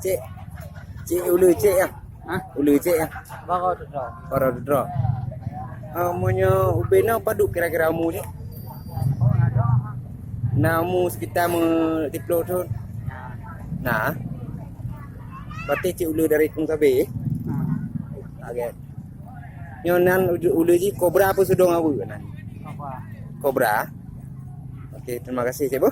Cik. Cik ulu cik ya. Ha? Ulu cik ya. Baru tu dah. Para dudra. Amunyo ubena paduk kira-kira amu ni. Namu sekitar 30 tahun. Nah. Berarti cik ulu dari Kung Sabe. Okey. Nyonan ulu ji kobra apa sudong awu nan? Apa? Kobra. Okey, terima kasih cik bu.